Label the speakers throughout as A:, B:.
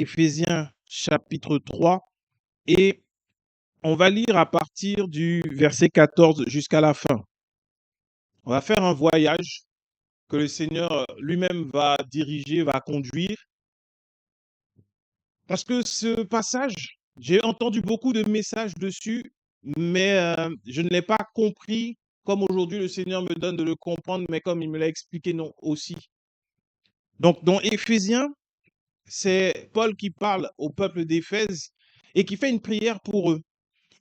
A: Éphésiens chapitre 3 et on va lire à partir du verset 14 jusqu'à la fin. On va faire un voyage que le Seigneur lui-même va diriger, va conduire. Parce que ce passage, j'ai entendu beaucoup de messages dessus, mais je ne l'ai pas compris comme aujourd'hui le Seigneur me donne de le comprendre, mais comme il me l'a expliqué non aussi. Donc dans Éphésiens, c'est Paul qui parle au peuple d'Éphèse et qui fait une prière pour eux.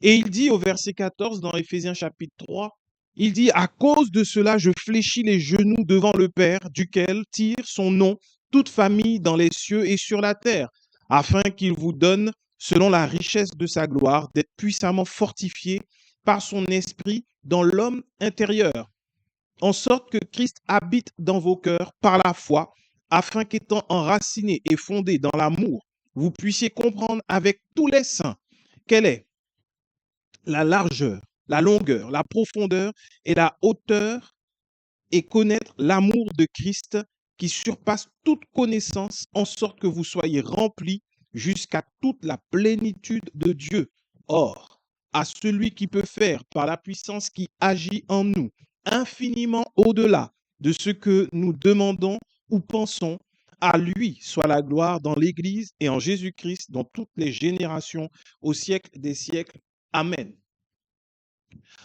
A: Et il dit au verset 14 dans Éphésiens chapitre 3, il dit: à cause de cela, je fléchis les genoux devant le Père, duquel tire son nom toute famille dans les cieux et sur la terre, afin qu'il vous donne, selon la richesse de sa gloire, d'être puissamment fortifiés par son esprit dans l'homme intérieur, en sorte que Christ habite dans vos cœurs par la foi, afin qu'étant enracinés et fondés dans l'amour, vous puissiez comprendre avec tous les saints quelle est la largeur, la longueur, la profondeur et la hauteur, et connaître l'amour de Christ qui surpasse toute connaissance, en sorte que vous soyez remplis jusqu'à toute la plénitude de Dieu. Or, à celui qui peut faire, par la puissance qui agit en nous, infiniment au-delà de ce que nous demandons ou pensons, à lui soit la gloire dans l'Église et en Jésus-Christ dans toutes les générations, au siècle des siècles. Amen.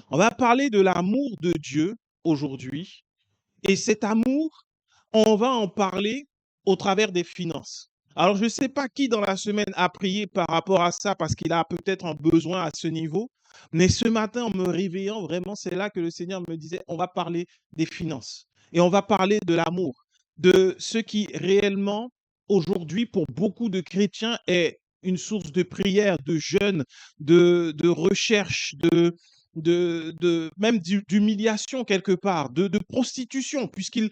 A: On va parler de l'amour de Dieu aujourd'hui. Et cet amour, on va en parler au travers des finances. Alors, je ne sais pas qui dans la semaine a prié par rapport à ça parce qu'il a peut-être un besoin à ce niveau. Mais ce matin, en me réveillant, vraiment, c'est là que le Seigneur me disait, on va parler des finances. Et on va parler de l'amour, de ce qui réellement, aujourd'hui, pour beaucoup de chrétiens, est une source de prière, de jeûne, de recherche, même d'humiliation quelque part, de prostitution, puisqu'il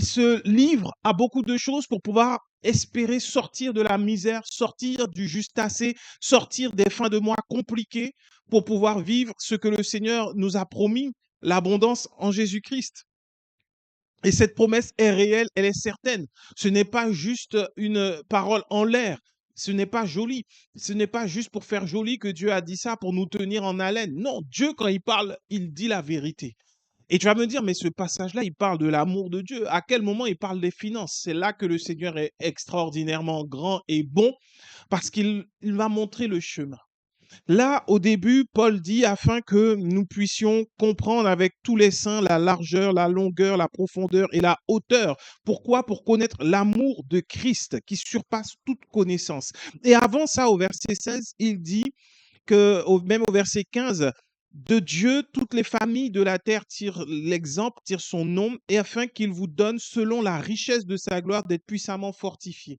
A: se livre à beaucoup de choses pour pouvoir espérer sortir de la misère, sortir du juste assez, sortir des fins de mois compliquées pour pouvoir vivre ce que le Seigneur nous a promis, l'abondance en Jésus-Christ. Et cette promesse est réelle, elle est certaine. Ce n'est pas juste une parole en l'air. Ce n'est pas joli. Ce n'est pas juste pour faire joli que Dieu a dit ça pour nous tenir en haleine. Non, Dieu, quand il parle, il dit la vérité. Et tu vas me dire, mais ce passage-là, il parle de l'amour de Dieu. À quel moment il parle des finances? C'est là que le Seigneur est extraordinairement grand et bon parce qu'il va montrer le chemin. Là, au début, Paul dit afin que nous puissions comprendre avec tous les saints la largeur, la longueur, la profondeur et la hauteur. Pourquoi? Pour connaître l'amour de Christ qui surpasse toute connaissance. Et avant ça, au verset 16, il dit que, même au verset 15, de Dieu, toutes les familles de la terre tirent l'exemple, tirent son nom, et afin qu'il vous donne, selon la richesse de sa gloire, d'être puissamment fortifiés.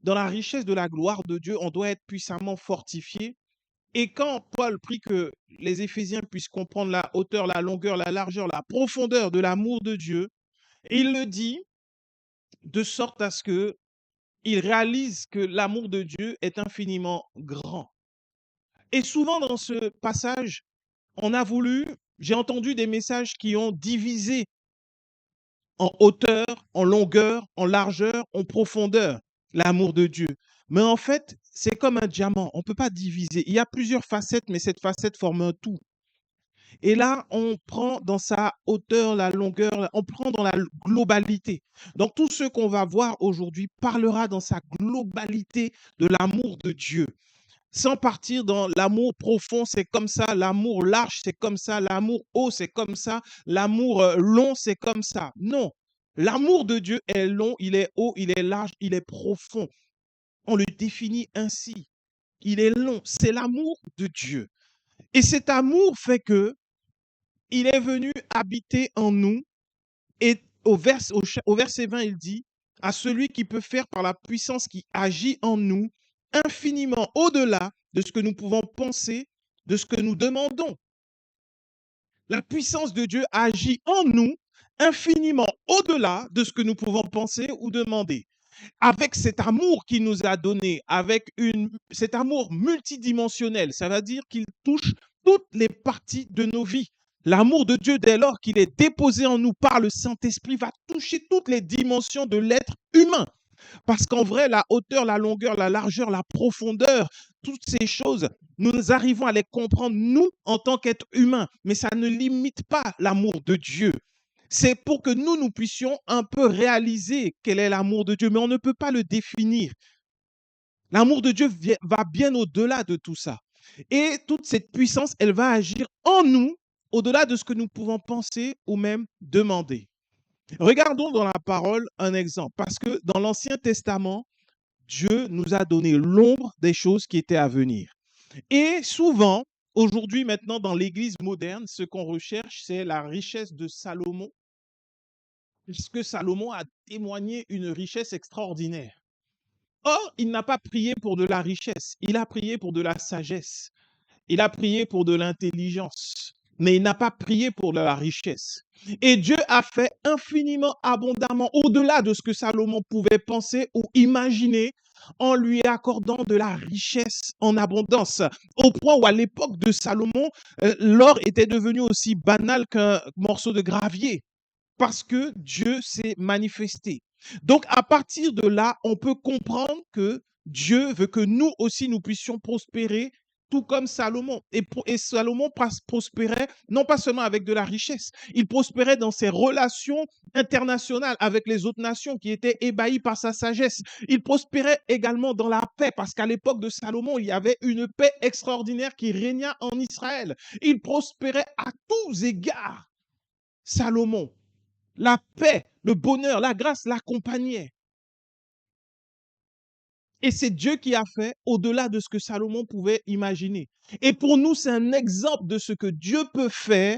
A: Dans la richesse de la gloire de Dieu, on doit être puissamment fortifié. Et quand Paul prie que les Éphésiens puissent comprendre la hauteur, la longueur, la largeur, la profondeur de l'amour de Dieu, il le dit de sorte à ce qu'ils réalisent que l'amour de Dieu est infiniment grand. Et souvent dans ce passage, j'ai entendu des messages qui ont divisé en hauteur, en longueur, en largeur, en profondeur l'amour de Dieu. Mais en fait, c'est comme un diamant, on ne peut pas diviser. Il y a plusieurs facettes, mais cette facette forme un tout. Et là, on prend dans sa hauteur, la longueur, on prend dans la globalité. Donc, tout ce qu'on va voir aujourd'hui parlera dans sa globalité de l'amour de Dieu. Sans partir dans l'amour profond, c'est comme ça, l'amour large, c'est comme ça, l'amour haut, c'est comme ça, l'amour long, c'est comme ça. Non, l'amour de Dieu est long, il est haut, il est large, il est profond. On le définit ainsi. Il est long, c'est l'amour de Dieu. Et cet amour fait que il est venu habiter en nous. Et au verset 20, il dit, à celui qui peut faire par la puissance qui agit en nous, infiniment au-delà de ce que nous pouvons penser, de ce que nous demandons. La puissance de Dieu agit en nous, infiniment au-delà de ce que nous pouvons penser ou demander. Avec cet amour qu'il nous a donné, avec cet amour multidimensionnel, ça veut dire qu'il touche toutes les parties de nos vies. L'amour de Dieu, dès lors qu'il est déposé en nous par le Saint-Esprit, va toucher toutes les dimensions de l'être humain. Parce qu'en vrai, la hauteur, la longueur, la largeur, la profondeur, toutes ces choses, nous arrivons à les comprendre, nous, en tant qu'êtres humains, mais ça ne limite pas l'amour de Dieu. C'est pour que nous puissions un peu réaliser quel est l'amour de Dieu, mais on ne peut pas le définir. L'amour de Dieu va bien au-delà de tout ça. Et toute cette puissance, elle va agir en nous, au-delà de ce que nous pouvons penser ou même demander. Regardons dans la parole un exemple, parce que dans l'Ancien Testament, Dieu nous a donné l'ombre des choses qui étaient à venir. Et souvent, aujourd'hui, maintenant, dans l'Église moderne, ce qu'on recherche, c'est la richesse de Salomon, puisque Salomon a témoigné une richesse extraordinaire. Or, il n'a pas prié pour de la richesse, il a prié pour de la sagesse, il a prié pour de l'intelligence, mais il n'a pas prié pour de la richesse. Et Dieu a fait infiniment abondamment au-delà de ce que Salomon pouvait penser ou imaginer en lui accordant de la richesse en abondance, au point où à l'époque de Salomon, l'or était devenu aussi banal qu'un morceau de gravier parce que Dieu s'est manifesté. Donc, à partir de là, on peut comprendre que Dieu veut que nous aussi, nous puissions prospérer, tout comme Salomon. Et Salomon prospérait non pas seulement avec de la richesse, il prospérait dans ses relations internationales avec les autres nations qui étaient ébahies par sa sagesse. Il prospérait également dans la paix, parce qu'à l'époque de Salomon, il y avait une paix extraordinaire qui régna en Israël. Il prospérait à tous égards, Salomon. La paix, le bonheur, la grâce l'accompagnaient. Et c'est Dieu qui a fait au-delà de ce que Salomon pouvait imaginer. Et pour nous, c'est un exemple de ce que Dieu peut faire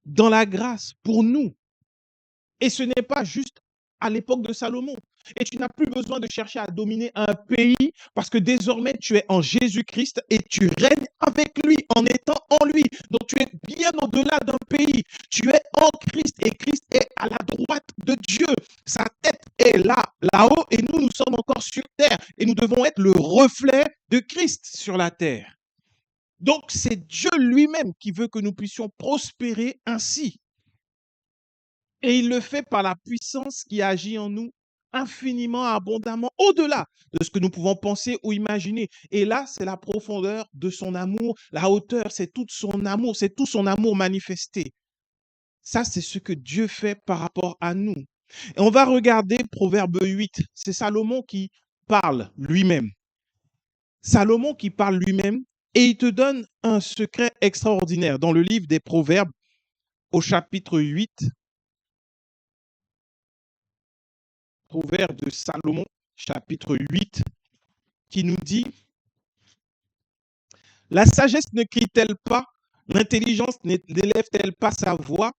A: dans la grâce pour nous. Et ce n'est pas juste à l'époque de Salomon. Et tu n'as plus besoin de chercher à dominer un pays parce que désormais tu es en Jésus-Christ et tu règnes avec lui en étant en lui. Donc tu es bien au-delà d'un pays. Tu es en Christ et Christ est à la droite de Dieu. Sa tête est là, là-haut et nous sommes encore sur terre et nous devons être le reflet de Christ sur la terre. Donc c'est Dieu lui-même qui veut que nous puissions prospérer ainsi. Et il le fait par la puissance qui agit en nous infiniment, abondamment, au-delà de ce que nous pouvons penser ou imaginer. Et là, c'est la profondeur de son amour, la hauteur, c'est tout son amour manifesté. Ça, c'est ce que Dieu fait par rapport à nous. Et on va regarder Proverbe 8. C'est Salomon qui parle lui-même. Salomon qui parle lui-même et il te donne un secret extraordinaire dans le livre des Proverbes au chapitre 8. Proverbe de Salomon, chapitre 8, qui nous dit, la sagesse ne crie-t-elle pas, l'intelligence n'élève-t-elle pas sa voix?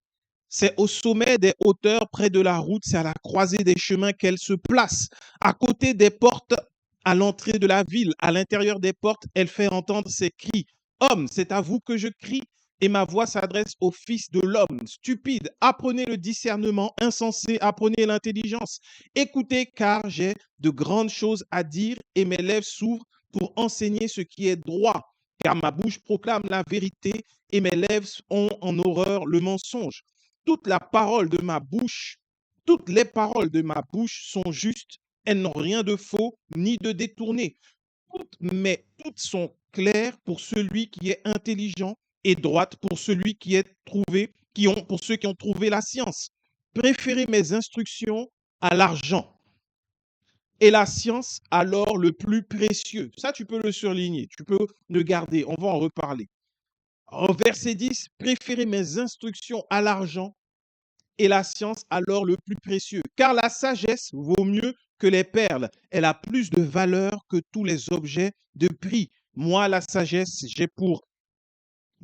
A: C'est au sommet des hauteurs, près de la route, c'est à la croisée des chemins qu'elle se place, à côté des portes, à l'entrée de la ville, à l'intérieur des portes, elle fait entendre ses cris. Homme, c'est à vous que je crie, et ma voix s'adresse au Fils de l'homme. Stupide, apprenez le discernement, insensé, apprenez l'intelligence. Écoutez, car j'ai de grandes choses à dire, et mes lèvres s'ouvrent pour enseigner ce qui est droit. Car ma bouche proclame la vérité, et mes lèvres ont en horreur le mensonge. Toute la parole de ma bouche, toutes les paroles de ma bouche sont justes, elles n'ont rien de faux ni de détourné. Mais toutes sont claires pour celui qui est intelligent et droites pour celui qui est trouvé, pour ceux qui ont trouvé la science. Préférez mes instructions à l'argent et la science à l'or le plus précieux. Ça, tu peux le surligner, tu peux le garder, on va en reparler. Au verset 10, préférez mes instructions à l'argent et la science à l'or le plus précieux. Car la sagesse vaut mieux que les perles. Elle a plus de valeur que tous les objets de prix. Moi, la sagesse, j'ai pour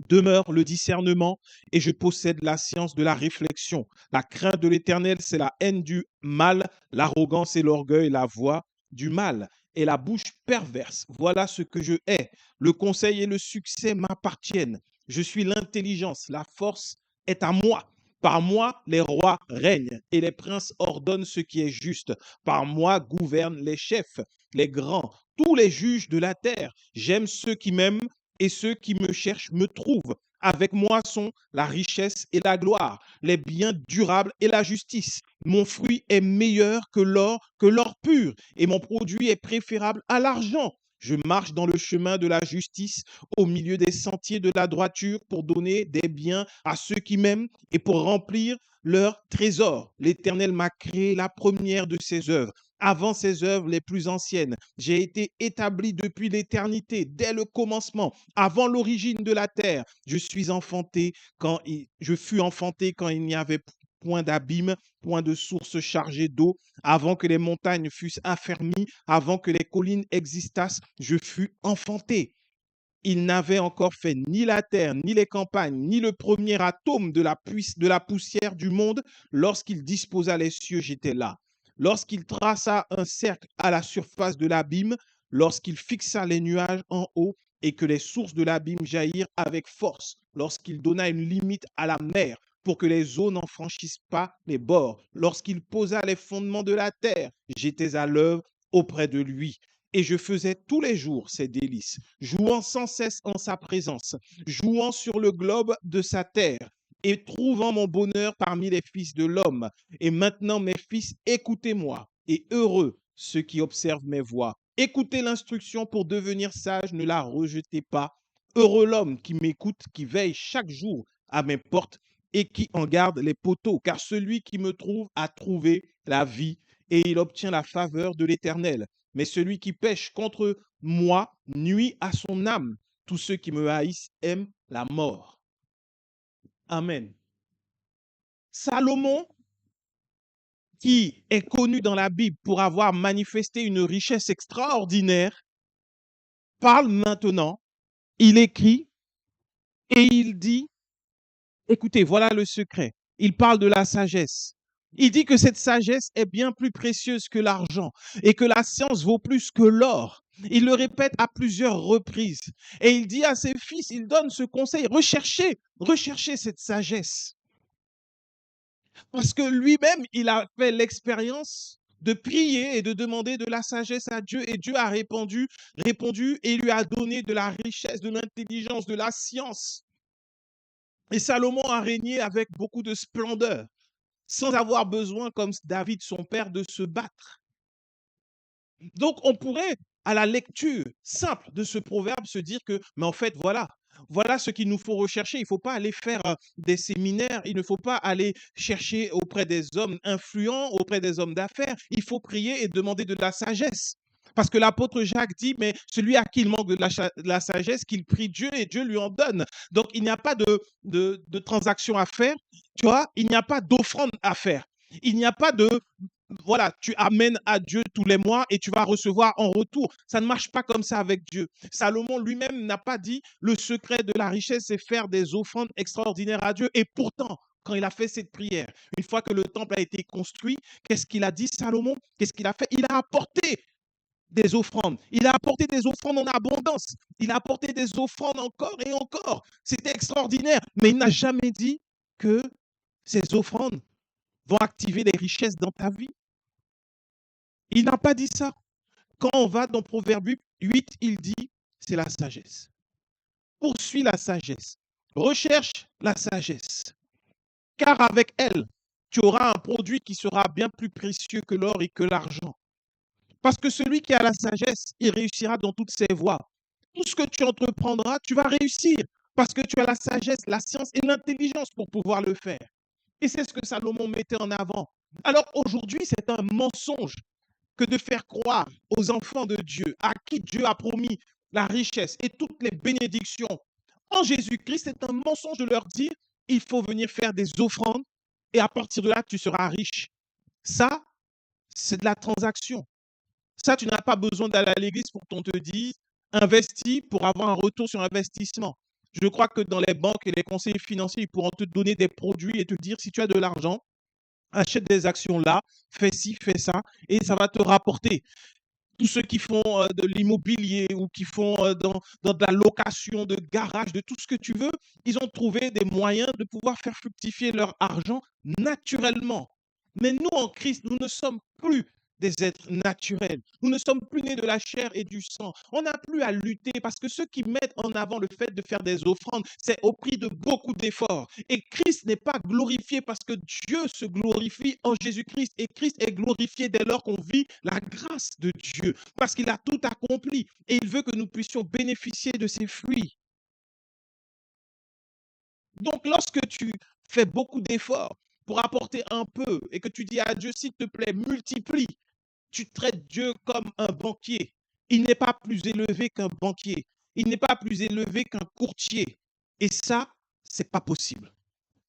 A: demeure le discernement et je possède la science de la réflexion. La crainte de l'Éternel, c'est la haine du mal, l'arrogance et l'orgueil, la voix du mal et la bouche perverse. Voilà ce que je hais. Le conseil et le succès m'appartiennent. Je suis l'intelligence, la force est à moi. Par moi, les rois règnent et les princes ordonnent ce qui est juste. Par moi gouvernent les chefs, les grands, tous les juges de la terre. J'aime ceux qui m'aiment et ceux qui me cherchent me trouvent. Avec moi sont la richesse et la gloire, les biens durables et la justice. Mon fruit est meilleur que l'or pur, et mon produit est préférable à l'argent. Je marche dans le chemin de la justice, au milieu des sentiers de la droiture, pour donner des biens à ceux qui m'aiment et pour remplir leur trésor. L'Éternel m'a créé la première de ses œuvres, avant ses œuvres les plus anciennes. J'ai été établi depuis l'éternité, dès le commencement, avant l'origine de la terre. Je fus enfanté quand il n'y avait point d'abîme, point de source chargée d'eau, avant que les montagnes fussent affermies, avant que les collines existassent, je fus enfanté. Il n'avait encore fait ni la terre, ni les campagnes, ni le premier atome de la poussière du monde. Lorsqu'il disposa les cieux, j'étais là. Lorsqu'il traça un cercle à la surface de l'abîme, lorsqu'il fixa les nuages en haut et que les sources de l'abîme jaillirent avec force, lorsqu'il donna une limite à la mer pour que les eaux n'en franchissent pas les bords, lorsqu'il posa les fondements de la terre, j'étais à l'œuvre auprès de lui. Et je faisais tous les jours ses délices, jouant sans cesse en sa présence, jouant sur le globe de sa terre et trouvant mon bonheur parmi les fils de l'homme. Et maintenant, mes fils, écoutez-moi, et heureux ceux qui observent mes voies. Écoutez l'instruction pour devenir sage, ne la rejetez pas. Heureux l'homme qui m'écoute, qui veille chaque jour à mes portes et qui en garde les poteaux, car celui qui me trouve a trouvé la vie et il obtient la faveur de l'Éternel. Mais celui qui pêche contre moi nuit à son âme. Tous ceux qui me haïssent aiment la mort. Amen. Salomon, qui est connu dans la Bible pour avoir manifesté une richesse extraordinaire, parle maintenant, il écrit et il dit, écoutez, voilà le secret. Il parle de la sagesse. Il dit que cette sagesse est bien plus précieuse que l'argent et que la science vaut plus que l'or. Il le répète à plusieurs reprises. Et il dit à ses fils, il donne ce conseil, recherchez cette sagesse. Parce que lui-même, il a fait l'expérience de prier et de demander de la sagesse à Dieu. Et Dieu a répondu et lui a donné de la richesse, de l'intelligence, de la science. Et Salomon a régné avec beaucoup de splendeur, sans avoir besoin, comme David, son père, de se battre. Donc, on pourrait, à la lecture simple de ce proverbe, se dire que, mais en fait, voilà ce qu'il nous faut rechercher. Il ne faut pas aller faire des séminaires, il ne faut pas aller chercher auprès des hommes influents, auprès des hommes d'affaires. Il faut prier et demander de la sagesse. Parce que l'apôtre Jacques dit, mais celui à qui il manque de la sagesse, qu'il prie Dieu et Dieu lui en donne. Donc, il n'y a pas de transaction à faire, tu vois, il n'y a pas d'offrande à faire. Il n'y a pas voilà, tu amènes à Dieu tous les mois et tu vas recevoir en retour. Ça ne marche pas comme ça avec Dieu. Salomon lui-même n'a pas dit le secret de la richesse, c'est faire des offrandes extraordinaires à Dieu. Et pourtant, quand il a fait cette prière, une fois que le temple a été construit, qu'est-ce qu'il a dit, Salomon? Qu'est-ce qu'il a fait? Il a apporté des offrandes. Il a apporté des offrandes en abondance. Il a apporté des offrandes encore et encore. C'était extraordinaire. Mais il n'a jamais dit que ces offrandes vont activer les richesses dans ta vie. Il n'a pas dit ça. Quand on va dans Proverbe 8, il dit, c'est la sagesse. Poursuis la sagesse. Recherche la sagesse. Car avec elle, tu auras un produit qui sera bien plus précieux que l'or et que l'argent. Parce que celui qui a la sagesse, il réussira dans toutes ses voies. Tout ce que tu entreprendras, tu vas réussir. Parce que tu as la sagesse, la science et l'intelligence pour pouvoir le faire. Et c'est ce que Salomon mettait en avant. Alors aujourd'hui, c'est un mensonge que de faire croire aux enfants de Dieu, à qui Dieu a promis la richesse et toutes les bénédictions en Jésus-Christ, c'est un mensonge de leur dire, il faut venir faire des offrandes et à partir de là, tu seras riche. Ça, c'est de la transaction. Ça, tu n'as pas besoin d'aller à l'église pour qu'on te dise, investis pour avoir un retour sur investissement. Je crois que dans les banques et les conseillers financiers, ils pourront te donner des produits et te dire, si tu as de l'argent, achète des actions là, fais ci, fais ça, et ça va te rapporter. Tous ceux qui font de l'immobilier ou qui font dans de la location de garage, de tout ce que tu veux, ils ont trouvé des moyens de pouvoir faire fructifier leur argent naturellement. Mais nous, en Christ, nous ne sommes plus des êtres naturels. Nous ne sommes plus nés de la chair et du sang. On n'a plus à lutter parce que ceux qui mettent en avant le fait de faire des offrandes, c'est au prix de beaucoup d'efforts. Et Christ n'est pas glorifié parce que Dieu se glorifie en Jésus-Christ. Et Christ est glorifié dès lors qu'on vit la grâce de Dieu parce qu'il a tout accompli et il veut que nous puissions bénéficier de ses fruits. Donc, lorsque tu fais beaucoup d'efforts pour apporter un peu et que tu dis à Dieu, s'il te plaît, multiplie, tu traites Dieu comme un banquier. Il n'est pas plus élevé qu'un banquier. Il n'est pas plus élevé qu'un courtier. Et ça, c'est pas possible.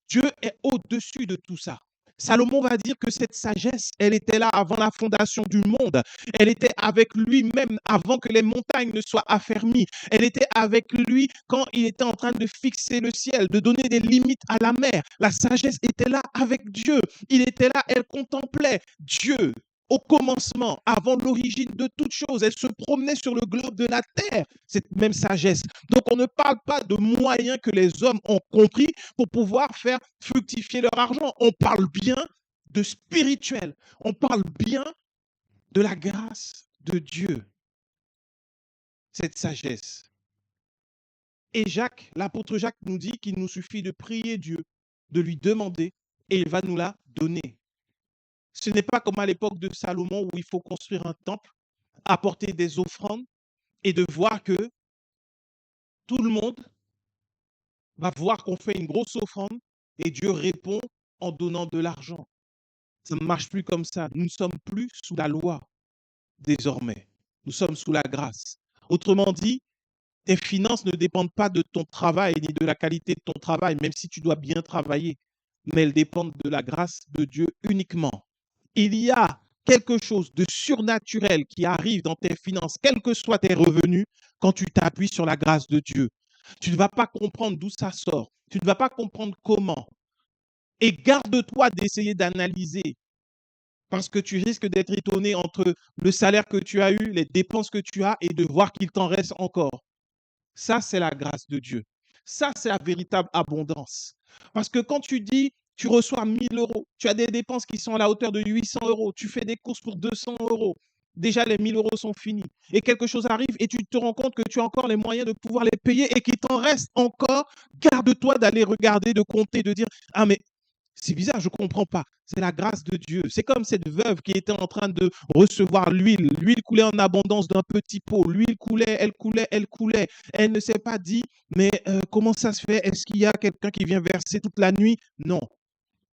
A: Dieu est au-dessus de tout ça. Salomon va dire que cette sagesse, elle était là avant la fondation du monde. Elle était avec lui même avant que les montagnes ne soient affermies. Elle était avec lui quand il était en train de fixer le ciel, de donner des limites à la mer. La sagesse était là avec Dieu. Il était là, elle contemplait Dieu au commencement, avant l'origine de toute chose. Elle se promenait sur le globe de la terre, cette même sagesse. Donc, on ne parle pas de moyens que les hommes ont compris pour pouvoir faire fructifier leur argent. On parle bien de spirituel. On parle bien de la grâce de Dieu, cette sagesse. Et Jacques, l'apôtre Jacques nous dit qu'il nous suffit de prier Dieu, de lui demander, et il va nous la donner. Ce n'est pas comme à l'époque de Salomon où il faut construire un temple, apporter des offrandes et de voir que tout le monde va voir qu'on fait une grosse offrande et Dieu répond en donnant de l'argent. Ça ne marche plus comme ça. Nous ne sommes plus sous la loi désormais. Nous sommes sous la grâce. Autrement dit, tes finances ne dépendent pas de ton travail ni de la qualité de ton travail, même si tu dois bien travailler, mais elles dépendent de la grâce de Dieu uniquement. Il y a quelque chose de surnaturel qui arrive dans tes finances, quels que soient tes revenus, quand tu t'appuies sur la grâce de Dieu. Tu ne vas pas comprendre d'où ça sort. Tu ne vas pas comprendre comment. Et garde-toi d'essayer d'analyser parce que tu risques d'être étonné entre le salaire que tu as eu, les dépenses que tu as et de voir qu'il t'en reste encore. Ça, c'est la grâce de Dieu. Ça, c'est la véritable abondance. Parce que quand tu dis, tu reçois 1 000 euros, tu as des dépenses qui sont à la hauteur de 800 euros, tu fais des courses pour 200 euros, déjà les 1 000 euros sont finis. Et quelque chose arrive et tu te rends compte que tu as encore les moyens de pouvoir les payer et qu'il t'en reste encore. Garde-toi d'aller regarder, de compter, de dire, ah mais c'est bizarre, je ne comprends pas. C'est la grâce de Dieu. C'est comme cette veuve qui était en train de recevoir l'huile. L'huile coulait en abondance d'un petit pot. L'huile coulait, elle coulait, elle coulait. Elle ne s'est pas dit, mais comment ça se fait? Est-ce qu'il y a quelqu'un qui vient verser toute la nuit? Non.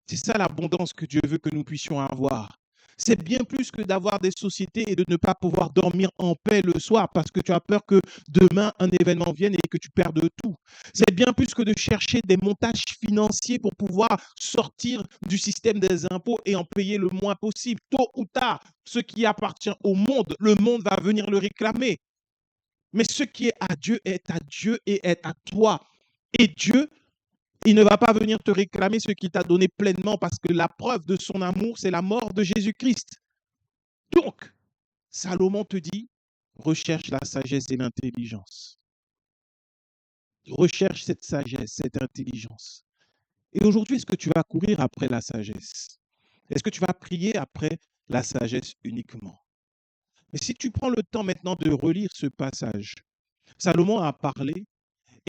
A: C'est ça l'abondance que Dieu veut que nous puissions avoir. C'est bien plus que d'avoir des sociétés et de ne pas pouvoir dormir en paix le soir parce que tu as peur que demain un événement vienne et que tu perdes tout. C'est bien plus que de chercher des montages financiers pour pouvoir sortir du système des impôts et en payer le moins possible. Tôt ou tard, ce qui appartient au monde, le monde va venir le réclamer. Mais ce qui est à Dieu et est à toi. Et Dieu, il ne va pas venir te réclamer ce qu'il t'a donné pleinement parce que la preuve de son amour, c'est la mort de Jésus-Christ. Donc, Salomon te dit, recherche la sagesse et l'intelligence. Recherche cette sagesse, cette intelligence. Et aujourd'hui, est-ce que tu vas courir après la sagesse? Est-ce que tu vas prier après la sagesse uniquement? Mais si tu prends le temps maintenant de relire ce passage, Salomon a parlé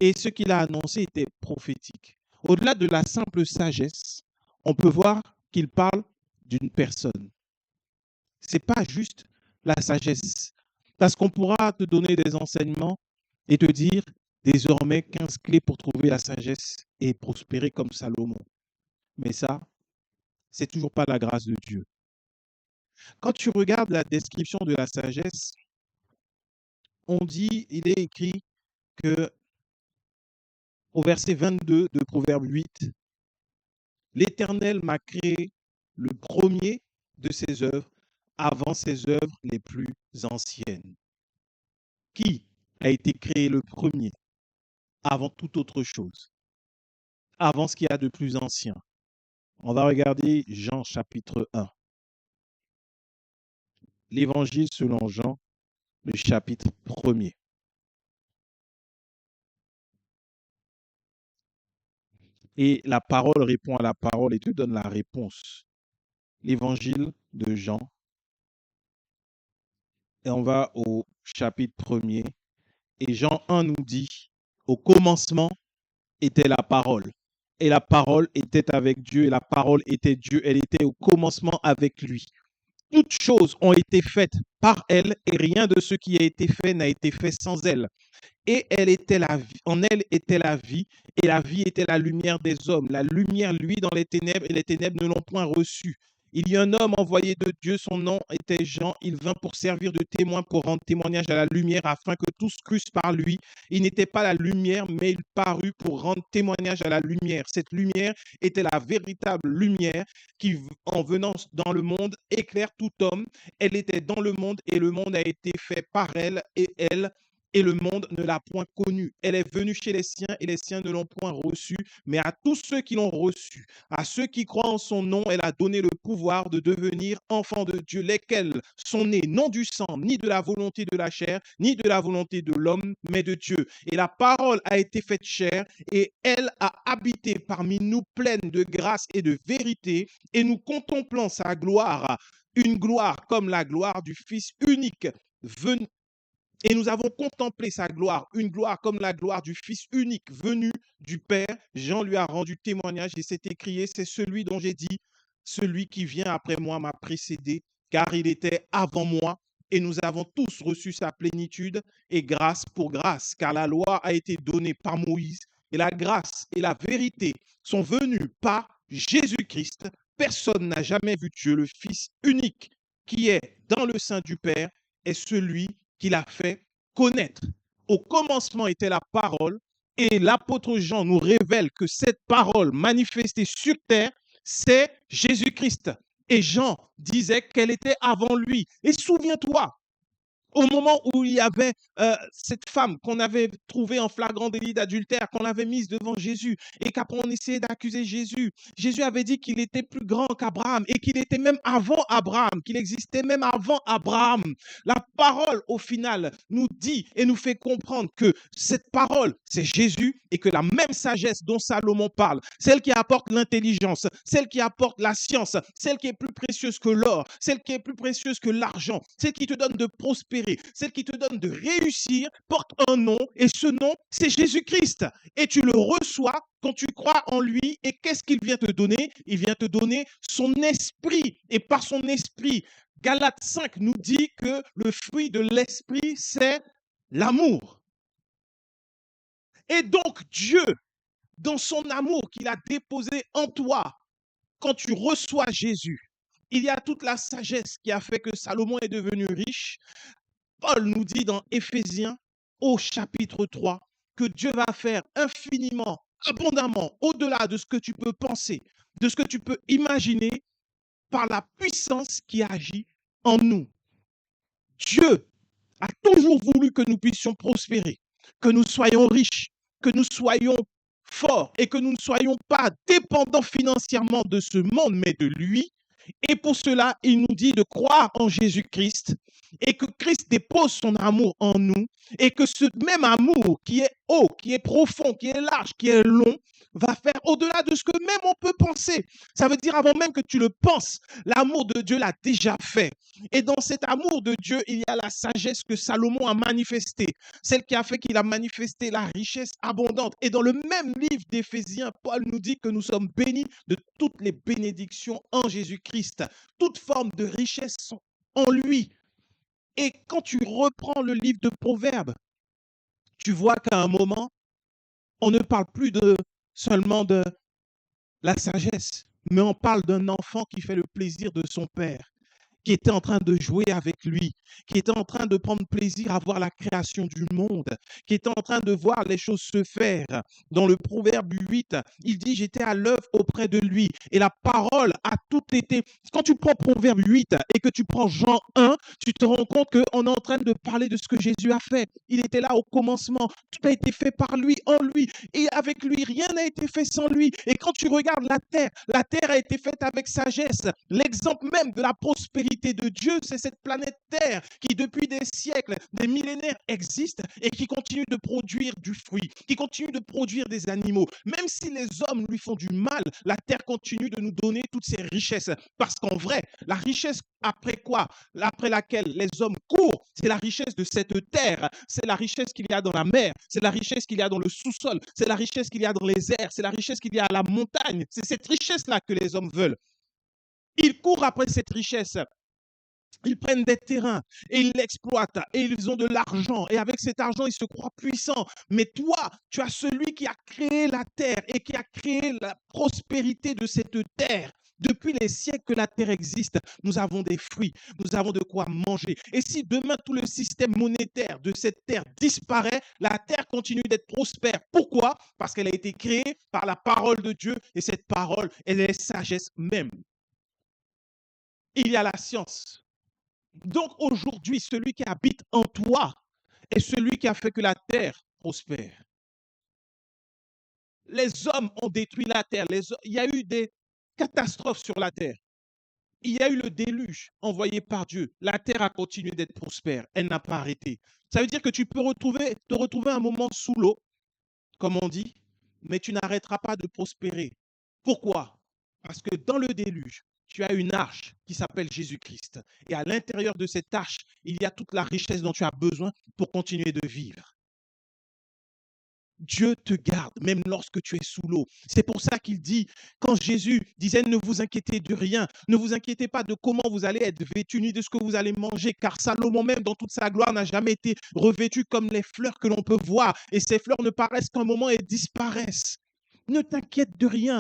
A: et ce qu'il a annoncé était prophétique. Au-delà de la simple sagesse, on peut voir qu'il parle d'une personne. Ce n'est pas juste la sagesse. Parce qu'on pourra te donner des enseignements et te dire désormais 15 clés pour trouver la sagesse et prospérer comme Salomon. Mais ça, c'est toujours pas la grâce de Dieu. Quand tu regardes la description de la sagesse, on dit, il est écrit que au verset 22 de Proverbe 8, l'Éternel m'a créé le premier de ses œuvres avant ses œuvres les plus anciennes. Qui a été créé le premier avant toute autre chose, avant ce qu'il y a de plus ancien? On va regarder Jean chapitre 1. L'évangile selon Jean, le chapitre 1er. Et la parole répond à la parole et te donne la réponse. L'évangile de Jean, et on va au chapitre 1er. Et Jean 1 nous dit, au commencement était la parole. Et la parole était avec Dieu, et la parole était Dieu. Elle était au commencement avec lui. Toutes choses ont été faites par elle, et rien de ce qui a été fait n'a été fait sans elle. Et elle était la vie, en elle était la vie, et la vie était la lumière des hommes. La lumière, lui, dans les ténèbres, et les ténèbres ne l'ont point reçue. Il y a un homme envoyé de Dieu, son nom était Jean. Il vint pour servir de témoin, pour rendre témoignage à la lumière, afin que tous crussent par lui. Il n'était pas la lumière, mais il parut pour rendre témoignage à la lumière. Cette lumière était la véritable lumière qui, en venant dans le monde, éclaire tout homme. Elle était dans le monde, et le monde a été fait par elle, et le monde ne l'a point connue. Elle est venue chez les siens, et les siens ne l'ont point reçue, mais à tous ceux qui l'ont reçue, à ceux qui croient en son nom, elle a donné le pouvoir de devenir enfants de Dieu, lesquels sont nés non du sang, ni de la volonté de la chair, ni de la volonté de l'homme, mais de Dieu. Et la parole a été faite chair, et elle a habité parmi nous, pleine de grâce et de vérité, et nous contemplons sa gloire, une gloire comme la gloire du Fils unique, venu. Et nous avons contemplé sa gloire, une gloire comme la gloire du Fils unique venu du Père. Jean lui a rendu témoignage et s'est écrié, c'est celui dont j'ai dit, celui qui vient après moi m'a précédé, car il était avant moi. Et nous avons tous reçu sa plénitude et grâce pour grâce, car la loi a été donnée par Moïse, et la grâce et la vérité sont venues par Jésus-Christ. Personne n'a jamais vu Dieu, le Fils unique qui est dans le sein du Père, est celui qu'il a fait connaître. Au commencement était la parole, et l'apôtre Jean nous révèle que cette parole manifestée sur terre, c'est Jésus-Christ. Et Jean disait qu'elle était avant lui. Et souviens-toi, au moment où il y avait cette femme qu'on avait trouvée en flagrant délit d'adultère, qu'on avait mise devant Jésus, et qu'après on essayait d'accuser Jésus, Jésus avait dit qu'il était plus grand qu'Abraham, et qu'il était même avant Abraham, qu'il existait même avant Abraham. La parole, au final, nous dit et nous fait comprendre que cette parole, c'est Jésus, et que la même sagesse dont Salomon parle, celle qui apporte l'intelligence, celle qui apporte la science, celle qui est plus précieuse que l'or, celle qui est plus précieuse que l'argent, celle qui te donne de prospérer, celle qui te donne de réussir, porte un nom, et ce nom, c'est Jésus-Christ. Et tu le reçois quand tu crois en lui. Et qu'est-ce qu'il vient te donner? Il vient te donner son esprit. Et par son esprit, Galates 5 nous dit que le fruit de l'esprit, c'est l'amour. Et donc Dieu, dans son amour qu'il a déposé en toi, quand tu reçois Jésus, il y a toute la sagesse qui a fait que Salomon est devenu riche. Paul nous dit dans Éphésiens au chapitre 3 que Dieu va faire infiniment, abondamment, au-delà de ce que tu peux penser, de ce que tu peux imaginer, par la puissance qui agit en nous. Dieu a toujours voulu que nous puissions prospérer, que nous soyons riches, que nous soyons forts et que nous ne soyons pas dépendants financièrement de ce monde, mais de lui. Et pour cela, il nous dit de croire en Jésus-Christ et que Christ dépose son amour en nous et que ce même amour qui est haut, qui est profond, qui est large, qui est long, va faire au-delà de ce que même on peut penser. Ça veut dire avant même que tu le penses, l'amour de Dieu l'a déjà fait. Et dans cet amour de Dieu, il y a la sagesse que Salomon a manifestée, celle qui a fait qu'il a manifesté la richesse abondante. Et dans le même livre d'Éphésiens, Paul nous dit que nous sommes bénis de toutes les bénédictions en Jésus-Christ. Toute forme de richesse sont en lui. Et quand tu reprends le livre de Proverbes, tu vois qu'à un moment, on ne parle plus seulement de la sagesse, mais on parle d'un enfant qui fait le plaisir de son père, qui était en train de jouer avec lui, qui était en train de prendre plaisir à voir la création du monde, qui était en train de voir les choses se faire. Dans le Proverbe 8, il dit « J'étais à l'œuvre auprès de lui ». Et la parole a tout été... Quand tu prends Proverbe 8 et que tu prends Jean 1, tu te rends compte qu'on est en train de parler de ce que Jésus a fait. Il était là au commencement. Tout a été fait par lui, en lui. Et avec lui, rien n'a été fait sans lui. Et quand tu regardes la terre a été faite avec sagesse. L'exemple même de la prospérité prospérité de Dieu, c'est cette planète Terre qui, depuis des siècles, des millénaires, existe et qui continue de produire du fruit, qui continue de produire des animaux. Même si les hommes lui font du mal, la Terre continue de nous donner toutes ces richesses. Parce qu'en vrai, la richesse après quoi? Après laquelle les hommes courent, c'est la richesse de cette terre, c'est la richesse qu'il y a dans la mer, c'est la richesse qu'il y a dans le sous-sol, c'est la richesse qu'il y a dans les airs, c'est la richesse qu'il y a à la montagne. C'est cette richesse-là que les hommes veulent. Ils courent après cette richesse. Ils prennent des terrains et ils l'exploitent et ils ont de l'argent et avec cet argent, ils se croient puissants. Mais toi, tu as celui qui a créé la terre et qui a créé la prospérité de cette terre. Depuis les siècles que la terre existe, nous avons des fruits, nous avons de quoi manger. Et si demain tout le système monétaire de cette terre disparaît, la terre continue d'être prospère. Pourquoi? Parce qu'elle a été créée par la parole de Dieu et cette parole, elle est sagesse même. Il y a la science. Donc aujourd'hui, celui qui habite en toi est celui qui a fait que la terre prospère. Les hommes ont détruit la terre. Il y a eu des catastrophes sur la terre. Il y a eu le déluge envoyé par Dieu. La terre a continué d'être prospère. Elle n'a pas arrêté. Ça veut dire que tu peux te retrouver un moment sous l'eau, comme on dit, mais tu n'arrêteras pas de prospérer. Pourquoi? Parce que dans le déluge, tu as une arche qui s'appelle Jésus-Christ. Et à l'intérieur de cette arche, il y a toute la richesse dont tu as besoin pour continuer de vivre. Dieu te garde, même lorsque tu es sous l'eau. C'est pour ça qu'il dit, quand Jésus disait, ne vous inquiétez de rien, ne vous inquiétez pas de comment vous allez être vêtus, ni de ce que vous allez manger, car Salomon même, dans toute sa gloire, n'a jamais été revêtu comme les fleurs que l'on peut voir. Et ces fleurs ne paraissent qu'un moment et disparaissent. Ne t'inquiète de rien.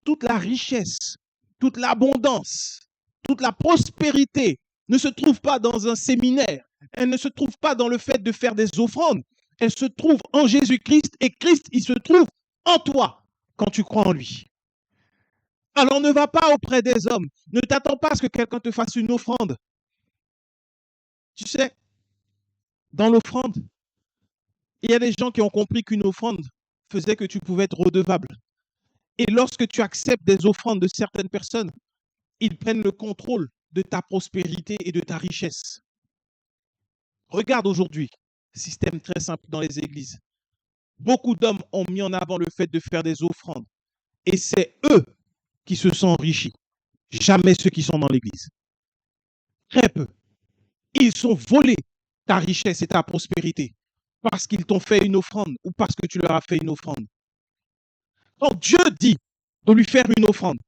A: Toute la richesse, toute l'abondance, toute la prospérité ne se trouve pas dans un séminaire. Elle ne se trouve pas dans le fait de faire des offrandes. Elle se trouve en Jésus-Christ et Christ, il se trouve en toi quand tu crois en lui. Alors ne va pas auprès des hommes. Ne t'attends pas à ce que quelqu'un te fasse une offrande. Tu sais, dans l'offrande, il y a des gens qui ont compris qu'une offrande faisait que tu pouvais être redevable. Et lorsque tu acceptes des offrandes de certaines personnes, ils prennent le contrôle de ta prospérité et de ta richesse. Regarde aujourd'hui, système très simple dans les églises. Beaucoup d'hommes ont mis en avant le fait de faire des offrandes. Et c'est eux qui se sont enrichis. Jamais ceux qui sont dans l'église. Très peu. Ils sont volés ta richesse et ta prospérité parce qu'ils t'ont fait une offrande ou parce que tu leur as fait une offrande. Quand Dieu dit de lui faire une offrande,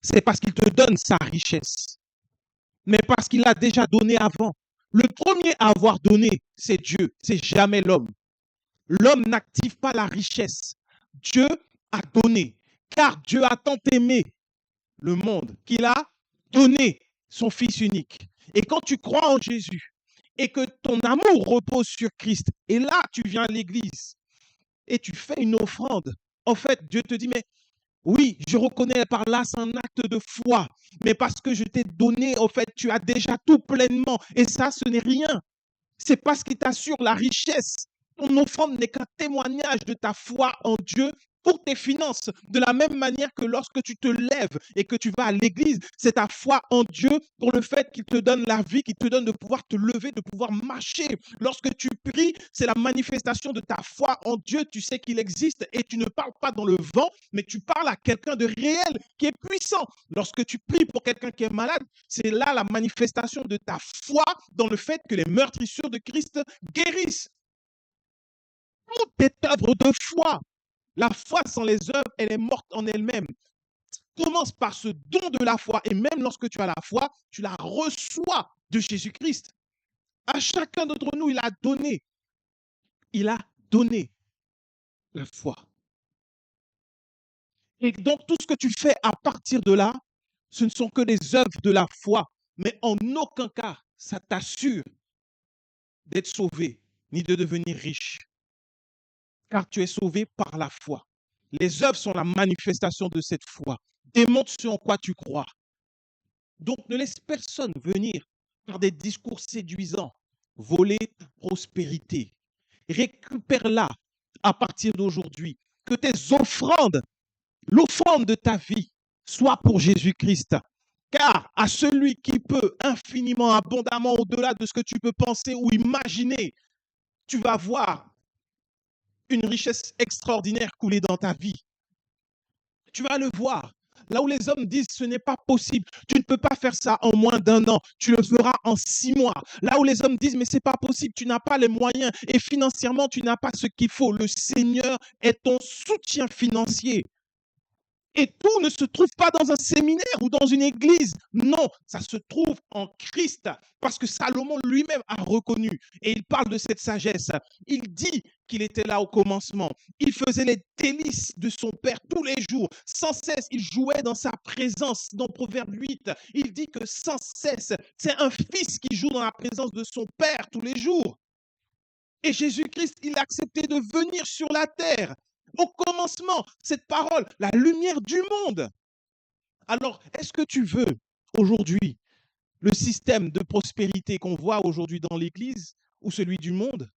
A: c'est parce qu'il te donne sa richesse. Mais parce qu'il l'a déjà donné avant. Le premier à avoir donné, c'est Dieu, c'est jamais l'homme. L'homme n'active pas la richesse. Dieu a donné, car Dieu a tant aimé le monde qu'il a donné son Fils unique. Et quand tu crois en Jésus et que ton amour repose sur Christ, et là tu viens à l'église et tu fais une offrande, en fait Dieu te dit, mais oui, je reconnais par là, c'est un acte de foi, mais parce que je t'ai donné, en fait, tu as déjà tout pleinement, et ça, ce n'est rien. C'est parce qu'il t'assure la richesse. Ton offrande n'est qu'un témoignage de ta foi en Dieu pour tes finances. De la même manière que lorsque tu te lèves et que tu vas à l'église, c'est ta foi en Dieu pour le fait qu'il te donne la vie, qu'il te donne de pouvoir te lever, de pouvoir marcher. Lorsque tu pries, c'est la manifestation de ta foi en Dieu. Tu sais qu'il existe et tu ne parles pas dans le vent, mais tu parles à quelqu'un de réel, qui est puissant. Lorsque tu pries pour quelqu'un qui est malade, c'est là la manifestation de ta foi dans le fait que les meurtrissures de Christ guérissent. Tout est œuvre de foi. La foi sans les œuvres, elle est morte en elle-même. Commence par ce don de la foi. Et même lorsque tu as la foi, tu la reçois de Jésus-Christ. À chacun d'entre nous, il a donné. Il a donné la foi. Et donc, tout ce que tu fais à partir de là, ce ne sont que des œuvres de la foi. Mais en aucun cas, ça t'assure d'être sauvé, ni de devenir riche. Car tu es sauvé par la foi. Les œuvres sont la manifestation de cette foi. Démontre ce en quoi tu crois. Donc, ne laisse personne venir par des discours séduisants, voler ta prospérité. Récupère-la à partir d'aujourd'hui. Que tes offrandes, l'offrande de ta vie, soit pour Jésus-Christ. Car à celui qui peut infiniment, abondamment, au-delà de ce que tu peux penser ou imaginer, tu vas voir une richesse extraordinaire couler dans ta vie. Tu vas le voir. Là où les hommes disent ce n'est pas possible, tu ne peux pas faire ça en moins d'un an, tu le feras en 6 mois. Là où les hommes disent mais c'est pas possible, tu n'as pas les moyens et financièrement tu n'as pas ce qu'il faut. Le Seigneur est ton soutien financier. Et tout ne se trouve pas dans un séminaire ou dans une église. Non, ça se trouve en Christ. Parce que Salomon lui-même a reconnu. Et il parle de cette sagesse. Il dit qu'il était là au commencement. Il faisait les délices de son Père tous les jours. Sans cesse, il jouait dans sa présence. Dans Proverbe 8, il dit que sans cesse, c'est un fils qui joue dans la présence de son Père tous les jours. Et Jésus-Christ, il a accepté de venir sur la terre. Au commencement, cette parole, la lumière du monde. Alors, est-ce que tu veux aujourd'hui le système de prospérité qu'on voit aujourd'hui dans l'Église ou celui du monde?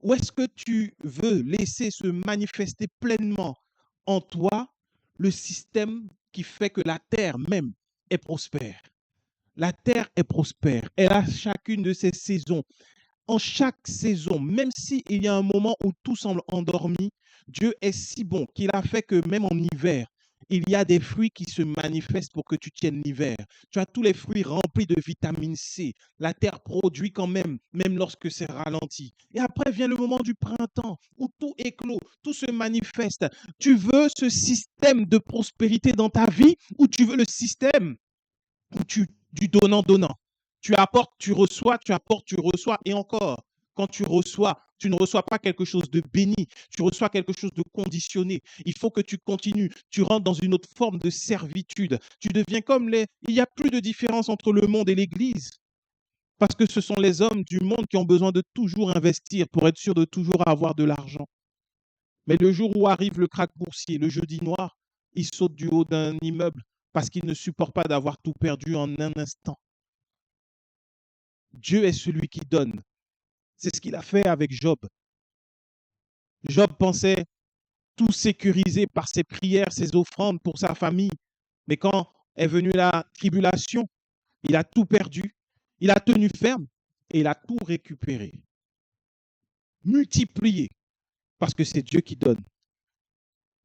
A: Ou est-ce que tu veux laisser se manifester pleinement en toi le système qui fait que la terre même est prospère? La terre est prospère. Elle a chacune de ses saisons. En chaque saison, même s'il y a un moment où tout semble endormi, Dieu est si bon qu'il a fait que même en hiver, il y a des fruits qui se manifestent pour que tu tiennes l'hiver. Tu as tous les fruits remplis de vitamine C. La terre produit quand même, même lorsque c'est ralenti. Et après vient le moment du printemps où tout éclot, tout se manifeste. Tu veux ce système de prospérité dans ta vie ou tu veux le système où du donnant-donnant? Tu apportes, tu reçois, tu apportes, tu reçois. Et encore, quand tu reçois, tu ne reçois pas quelque chose de béni, tu reçois quelque chose de conditionné. Il faut que tu continues, tu rentres dans une autre forme de servitude. Tu deviens comme les... Il n'y a plus de différence entre le monde et l'Église. Parce que ce sont les hommes du monde qui ont besoin de toujours investir pour être sûr de toujours avoir de l'argent. Mais le jour où arrive le krach boursier, le jeudi noir, ils sautent du haut d'un immeuble parce qu'ils ne supportent pas d'avoir tout perdu en un instant. Dieu est celui qui donne. C'est ce qu'il a fait avec Job. Job pensait tout sécuriser par ses prières, ses offrandes pour sa famille. Mais quand est venue la tribulation, il a tout perdu, il a tenu ferme et il a tout récupéré. Multiplié, parce que c'est Dieu qui donne.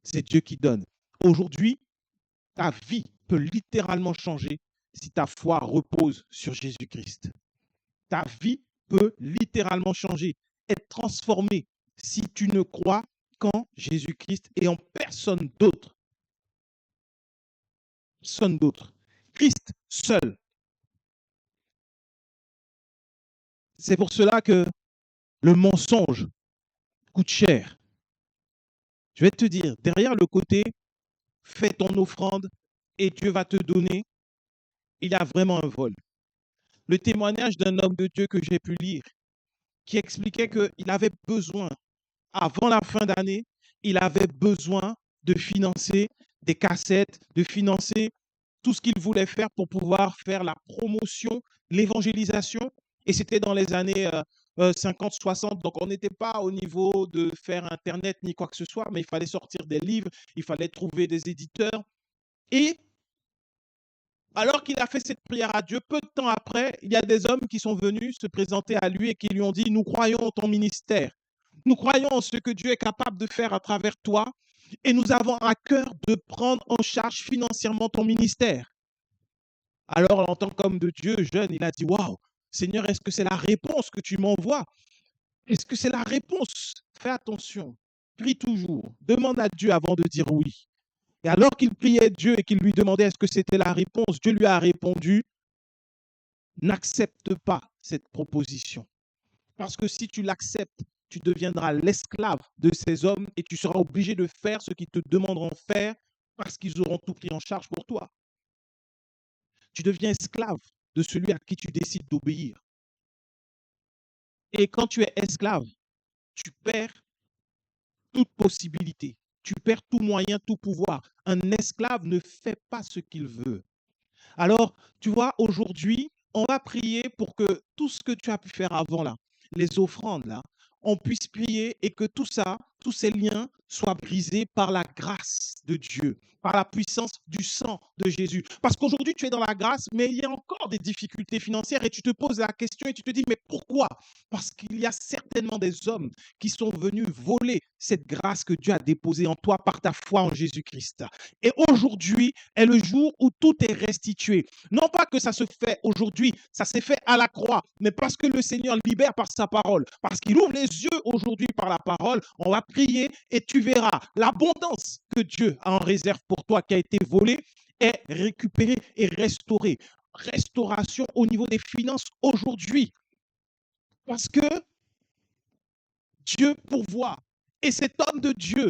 A: C'est Dieu qui donne. Aujourd'hui, ta vie peut littéralement changer si ta foi repose sur Jésus-Christ. Ta vie peut littéralement changer, être transformée si tu ne crois qu'en Jésus-Christ et en personne d'autre. Personne d'autre. Christ seul. C'est pour cela que le mensonge coûte cher. Je vais te dire, derrière le côté fais ton offrande et Dieu va te donner, il y a vraiment un vol. Le témoignage d'un homme de Dieu que j'ai pu lire, qui expliquait qu'il avait besoin, avant la fin d'année, il avait besoin de financer des cassettes, de financer tout ce qu'il voulait faire pour pouvoir faire la promotion, l'évangélisation. Et c'était dans les années 50, 60. Donc, on n'était pas au niveau de faire Internet ni quoi que ce soit, mais il fallait sortir des livres, il fallait trouver des éditeurs. Et alors qu'il a fait cette prière à Dieu, peu de temps après, il y a des hommes qui sont venus se présenter à lui et qui lui ont dit, nous croyons en ton ministère. Nous croyons en ce que Dieu est capable de faire à travers toi et nous avons à cœur de prendre en charge financièrement ton ministère. Alors, en tant qu'homme de Dieu jeune, il a dit, waouh, Seigneur, est-ce que c'est la réponse que tu m'envoies? Est-ce que c'est la réponse? Fais attention, prie toujours, demande à Dieu avant de dire oui. Et alors qu'il priait Dieu et qu'il lui demandait est-ce que c'était la réponse, Dieu lui a répondu, n'accepte pas cette proposition. Parce que si tu l'acceptes, tu deviendras l'esclave de ces hommes et tu seras obligé de faire ce qu'ils te demanderont de faire parce qu'ils auront tout pris en charge pour toi. Tu deviens esclave de celui à qui tu décides d'obéir. Et quand tu es esclave, tu perds toute possibilité. Tu perds tout moyen, tout pouvoir. Un esclave ne fait pas ce qu'il veut. Alors, tu vois, aujourd'hui, on va prier pour que tout ce que tu as pu faire avant là, les offrandes là, on puisse prier et que tout ça tous ces liens soient brisés par la grâce de Dieu, par la puissance du sang de Jésus. Parce qu'aujourd'hui, tu es dans la grâce, mais il y a encore des difficultés financières et tu te poses la question et tu te dis, mais pourquoi? Parce qu'il y a certainement des hommes qui sont venus voler cette grâce que Dieu a déposée en toi par ta foi en Jésus-Christ. Et aujourd'hui est le jour où tout est restitué. Non pas que ça se fait aujourd'hui, ça s'est fait à la croix, mais parce que le Seigneur libère par sa parole, parce qu'il ouvre les yeux aujourd'hui par la parole, on va prier et tu verras l'abondance que Dieu a en réserve pour toi qui a été volée est récupérée et restaurée. Restauration au niveau des finances aujourd'hui, parce que Dieu pourvoit. Et cet homme de Dieu,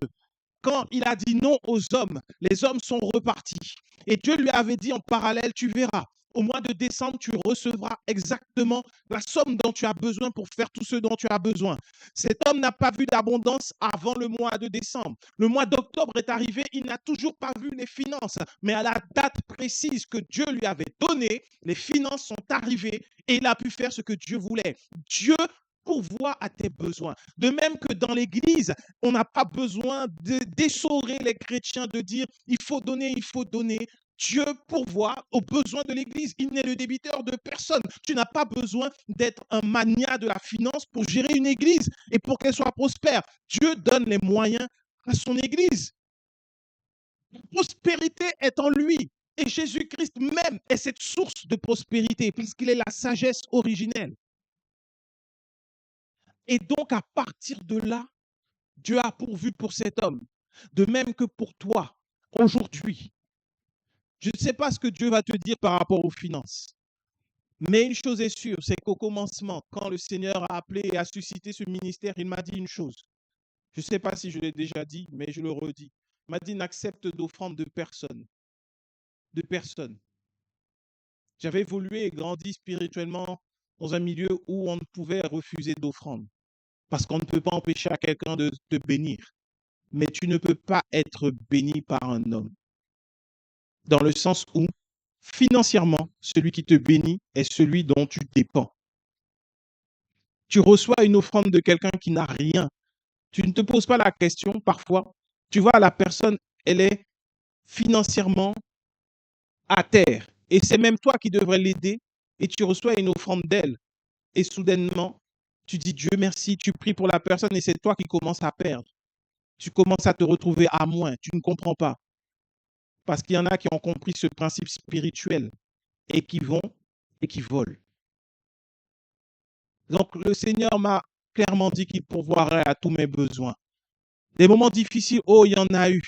A: quand il a dit non aux hommes, les hommes sont repartis. Et Dieu lui avait dit en parallèle, tu verras, au mois de décembre, tu recevras exactement la somme dont tu as besoin pour faire tout ce dont tu as besoin. Cet homme n'a pas vu d'abondance avant le mois de décembre. Le mois d'octobre est arrivé, il n'a toujours pas vu les finances. Mais à la date précise que Dieu lui avait donnée, les finances sont arrivées et il a pu faire ce que Dieu voulait. Dieu pourvoit à tes besoins. De même que dans l'Église, on n'a pas besoin d'essorer les chrétiens, de dire il faut donner, il faut donner. Dieu pourvoit aux besoins de l'Église. Il n'est le débiteur de personne. Tu n'as pas besoin d'être un magnat de la finance pour gérer une Église et pour qu'elle soit prospère. Dieu donne les moyens à son Église. La prospérité est en lui. Et Jésus-Christ même est cette source de prospérité puisqu'il est la sagesse originelle. Et donc, à partir de là, Dieu a pourvu pour cet homme, de même que pour toi, aujourd'hui. Je ne sais pas ce que Dieu va te dire par rapport aux finances, mais une chose est sûre, c'est qu'au commencement, quand le Seigneur a appelé et a suscité ce ministère, il m'a dit une chose. Je ne sais pas si je l'ai déjà dit, mais je le redis. Il m'a dit, n'accepte d'offrande de personne. De personne. J'avais évolué et grandi spirituellement dans un milieu où on ne pouvait refuser d'offrande. Parce qu'on ne peut pas empêcher à quelqu'un de te bénir. Mais tu ne peux pas être béni par un homme. Dans le sens où, financièrement, celui qui te bénit est celui dont tu dépends. Tu reçois une offrande de quelqu'un qui n'a rien. Tu ne te poses pas la question parfois. Tu vois, la personne, elle est financièrement à terre. Et c'est même toi qui devrais l'aider. Et tu reçois une offrande d'elle. Et soudainement, tu dis Dieu merci, tu pries pour la personne et c'est toi qui commences à perdre. Tu commences à te retrouver à moins. Tu ne comprends pas. Parce qu'il y en a qui ont compris ce principe spirituel et qui vont et qui volent. Donc, le Seigneur m'a clairement dit qu'il pourvoirait à tous mes besoins. Des moments difficiles, oh, il y en a eu.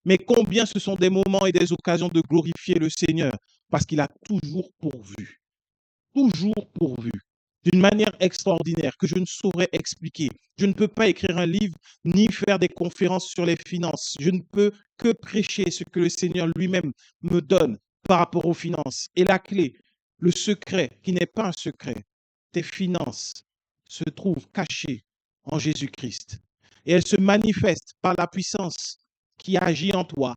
A: Mais combien ce sont des moments et des occasions de glorifier le Seigneur parce qu'il a toujours pourvu. Toujours pourvu. D'une manière extraordinaire que je ne saurais expliquer. Je ne peux pas écrire un livre ni faire des conférences sur les finances. Je ne peux que prêcher ce que le Seigneur lui-même me donne par rapport aux finances. Et la clé, le secret, qui n'est pas un secret, tes finances se trouvent cachées en Jésus-Christ. Et elles se manifestent par la puissance qui agit en toi,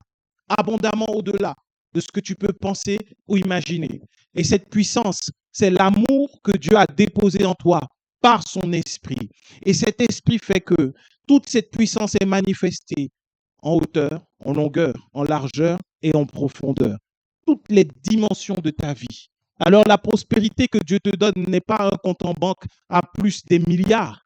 A: abondamment au-delà de ce que tu peux penser ou imaginer. Et cette puissance, c'est l'amour que Dieu a déposé en toi par son esprit. Et cet esprit fait que toute cette puissance est manifestée en hauteur, en longueur, en largeur et en profondeur. Toutes les dimensions de ta vie. Alors la prospérité que Dieu te donne n'est pas un compte en banque à plus des milliards,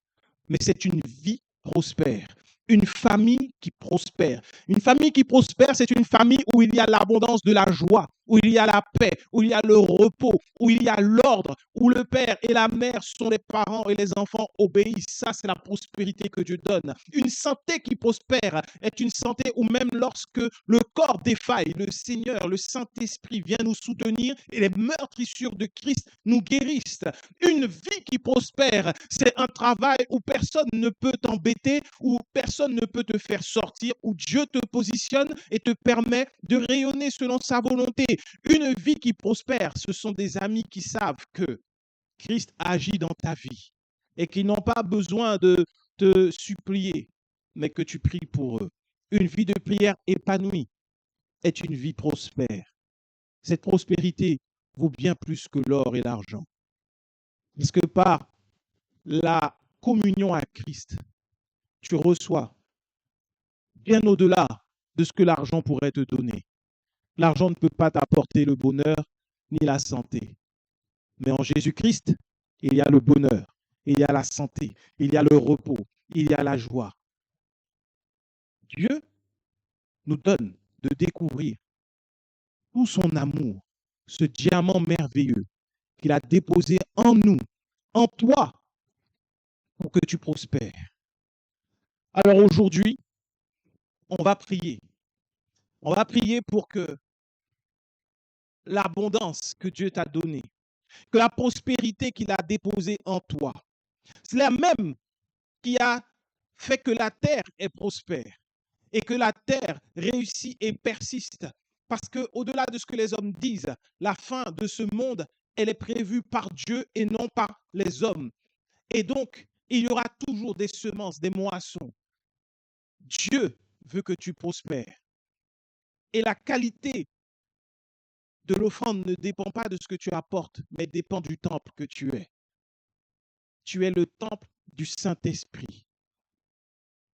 A: mais c'est une vie prospère. Une famille qui prospère. Une famille qui prospère, c'est une famille où il y a l'abondance de la joie, où il y a la paix, où il y a le repos, où il y a l'ordre, où le père et la mère sont les parents et les enfants obéissent. Ça, c'est la prospérité que Dieu donne. Une santé qui prospère est une santé où même lorsque le corps défaille, le Seigneur, le Saint-Esprit vient nous soutenir et les meurtrissures de Christ nous guérissent. Une vie qui prospère, c'est un travail où personne ne peut t'embêter, où personne ne peut te faire sortir, où Dieu te positionne et te permet de rayonner selon sa volonté. Une vie qui prospère, ce sont des amis qui savent que Christ agit dans ta vie et qui n'ont pas besoin de te supplier, mais que tu pries pour eux. Une vie de prière épanouie est une vie prospère. Cette prospérité vaut bien plus que l'or et l'argent. Parce que par la communion à Christ, tu reçois bien au-delà de ce que l'argent pourrait te donner. L'argent ne peut pas t'apporter le bonheur ni la santé. Mais en Jésus-Christ, il y a le bonheur, il y a la santé, il y a le repos, il y a la joie. Dieu nous donne de découvrir tout son amour, ce diamant merveilleux qu'il a déposé en nous, en toi, pour que tu prospères. Alors aujourd'hui, on va prier. On va prier pour que l'abondance que Dieu t'a donnée, que la prospérité qu'il a déposée en toi, c'est la même qui a fait que la terre est prospère et que la terre réussit et persiste. Parce qu'au-delà de ce que les hommes disent, la fin de ce monde, elle est prévue par Dieu et non par les hommes. Et donc, il y aura toujours des semences, des moissons. Dieu veut que tu prospères. Et la qualité de l'offrande ne dépend pas de ce que tu apportes, mais dépend du temple que tu es. Tu es le temple du Saint-Esprit.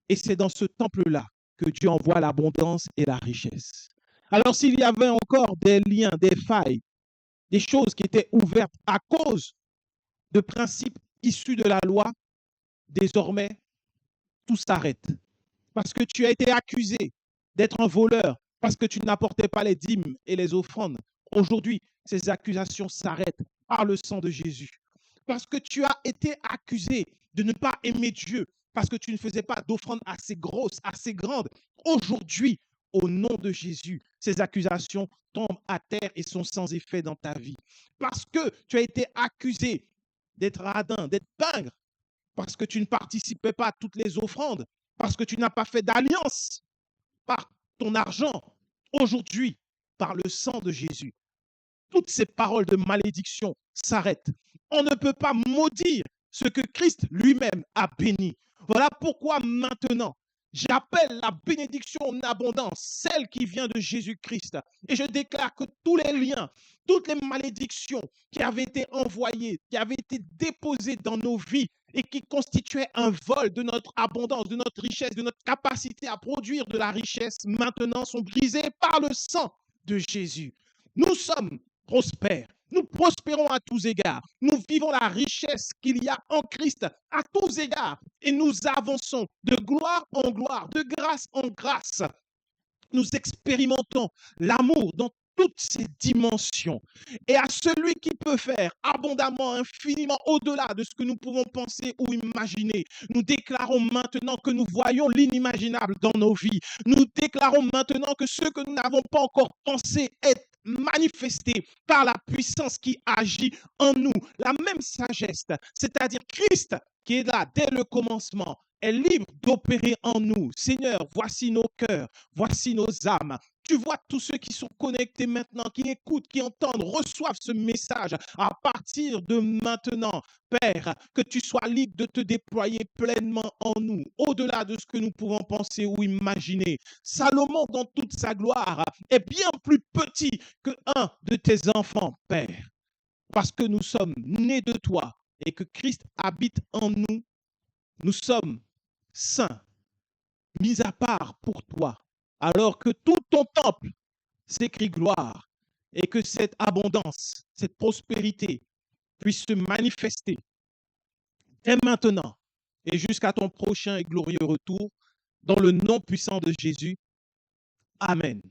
A: Et c'est dans ce temple-là que Dieu envoie l'abondance et la richesse. Alors s'il y avait encore des liens, des failles, des choses qui étaient ouvertes à cause de principes issus de la loi, désormais, tout s'arrête. Parce que tu as été accusé d'être un voleur, parce que tu n'apportais pas les dîmes et les offrandes. Aujourd'hui, ces accusations s'arrêtent par le sang de Jésus. Parce que tu as été accusé de ne pas aimer Dieu, parce que tu ne faisais pas d'offrandes assez grosses, assez grandes. Aujourd'hui, au nom de Jésus, ces accusations tombent à terre et sont sans effet dans ta vie. Parce que tu as été accusé d'être radin, d'être pingre, parce que tu ne participais pas à toutes les offrandes, parce que tu n'as pas fait d'alliance par ton argent. Aujourd'hui, par le sang de Jésus, toutes ces paroles de malédiction s'arrêtent. On ne peut pas maudire ce que Christ lui-même a béni. Voilà pourquoi maintenant, j'appelle la bénédiction en abondance, celle qui vient de Jésus-Christ. Et je déclare que tous les liens, toutes les malédictions qui avaient été envoyées, qui avaient été déposées dans nos vies et qui constituaient un vol de notre abondance, de notre richesse, de notre capacité à produire de la richesse, maintenant sont brisées par le sang de Jésus. Nous sommes prospères. Nous prospérons à tous égards. Nous vivons la richesse qu'il y a en Christ à tous égards. Et nous avançons de gloire en gloire, de grâce en grâce. Nous expérimentons l'amour dans toutes ses dimensions. Et à celui qui peut faire abondamment, infiniment au-delà de ce que nous pouvons penser ou imaginer, nous déclarons maintenant que nous voyons l'inimaginable dans nos vies. Nous déclarons maintenant que ce que nous n'avons pas encore pensé est manifesté par la puissance qui agit en nous. La même sagesse, c'est-à-dire Christ qui est là dès le commencement, est libre d'opérer en nous. Seigneur, voici nos cœurs, voici nos âmes. Tu vois tous ceux qui sont connectés maintenant, qui écoutent, qui entendent, reçoivent ce message à partir de maintenant. Père, que tu sois libre de te déployer pleinement en nous, au-delà de ce que nous pouvons penser ou imaginer. Salomon, dans toute sa gloire, est bien plus petit qu'un de tes enfants, Père, parce que nous sommes nés de toi et que Christ habite en nous. Nous sommes saints, mis à part pour toi, alors que tout ton temple s'écrit gloire et que cette abondance, cette prospérité puisse se manifester dès maintenant et jusqu'à ton prochain et glorieux retour, dans le nom puissant de Jésus. Amen.